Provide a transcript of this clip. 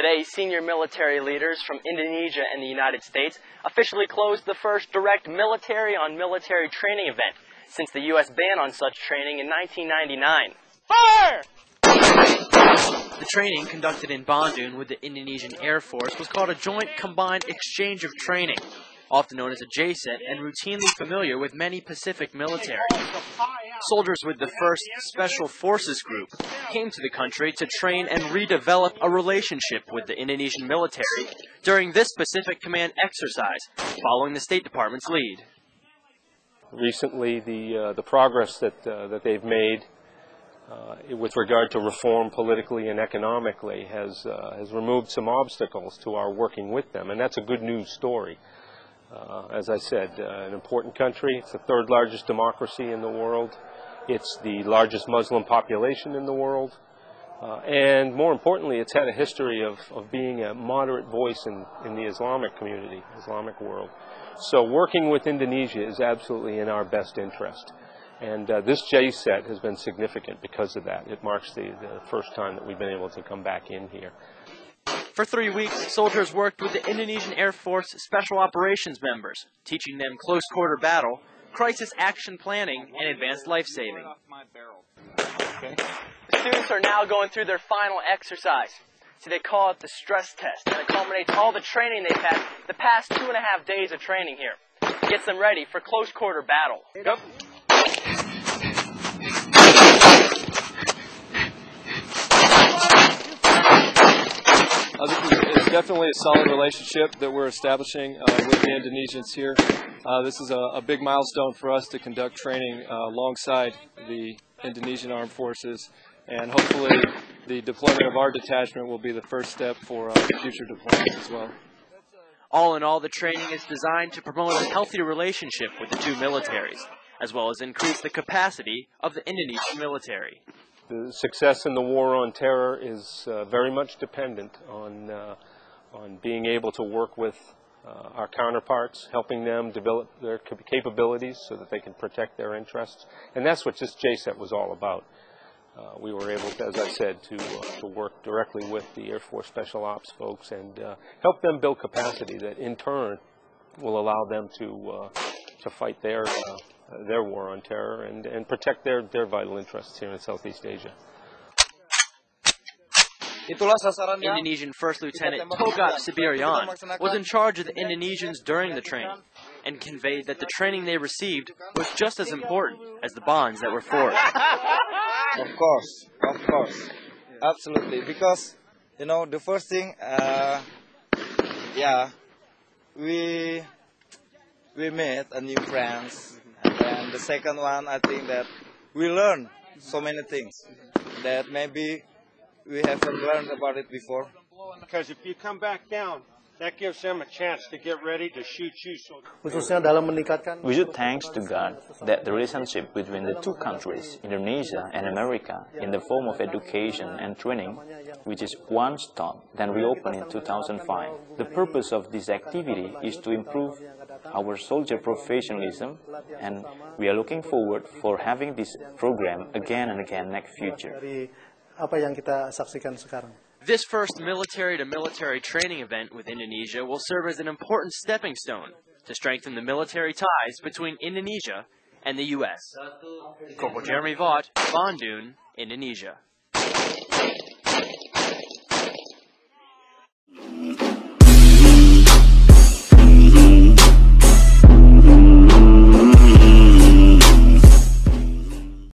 Today, senior military leaders from Indonesia and the United States officially closed the first direct military-on-military training event since the U.S. ban on such training in 1999. Fire! The training conducted in Bandung with the Indonesian Air Force was called a Joint Combined Exchange of Training, often known as a JCET, and routinely familiar with many Pacific military. Soldiers with the 1st Special Forces Group came to the country to train and redevelop a relationship with the Indonesian military during this Pacific Command exercise, following the State Department's lead. Recently, the progress that they've made with regard to reform politically and economically has removed some obstacles to our working with them, and that's a good news story. As I said, an important country. It's the 3rd largest democracy in the world. It's the largest Muslim population in the world. And more importantly, it's had a history of being a moderate voice in the Islamic community, Islamic world. So working with Indonesia is absolutely in our best interest. And this JCET has been significant because of that. It marks the first time that we've been able to come back in here. For 3 weeks, soldiers worked with the Indonesian Air Force Special Operations members, teaching them close-quarter battle, crisis action planning, and advanced life-saving. The students are now going through their final exercise. So they call it the stress test, and it culminates all the training they've had the past 2.5 days of training here. It gets them ready for close-quarter battle. Go. This is definitely a solid relationship that we're establishing with the Indonesians here. This is a big milestone for us to conduct training alongside the Indonesian Armed Forces, and hopefully the deployment of our detachment will be the first step for future deployments as well. All in all, the training is designed to promote a healthy relationship with the two militaries, as well as increase the capacity of the Indonesian military. The success in the war on terror is very much dependent on being able to work with our counterparts, helping them develop their capabilities so that they can protect their interests. And that's what this JCET was all about. We were able to, as I said, to work directly with the Air Force Special Ops folks and help them build capacity that in turn will allow them to fight their war on terror and protect their vital interests here in Southeast Asia. Indonesian First Lieutenant Togat Sibirian was in charge of the Indonesians during the training and conveyed that the training they received was just as important as the bonds that were forged. Of course, absolutely. Because, you know, the first thing, we met a new friends, and then the second one, I think that we learned so many things that maybe we haven't learned about it before. Because if you come back down, that gives them a chance to get ready to shoot you. We should thank to God that the relationship between the two countries, Indonesia and America, in the form of education and training, which is one stop, then reopened in 2005. The purpose of this activity is to improve our soldier professionalism, and we are looking forward for having this program again and again next future. This first military-to-military training event with Indonesia will serve as an important stepping stone to strengthen the military ties between Indonesia and the U.S. Corporal Jeremy Vaught, Bandung, Indonesia.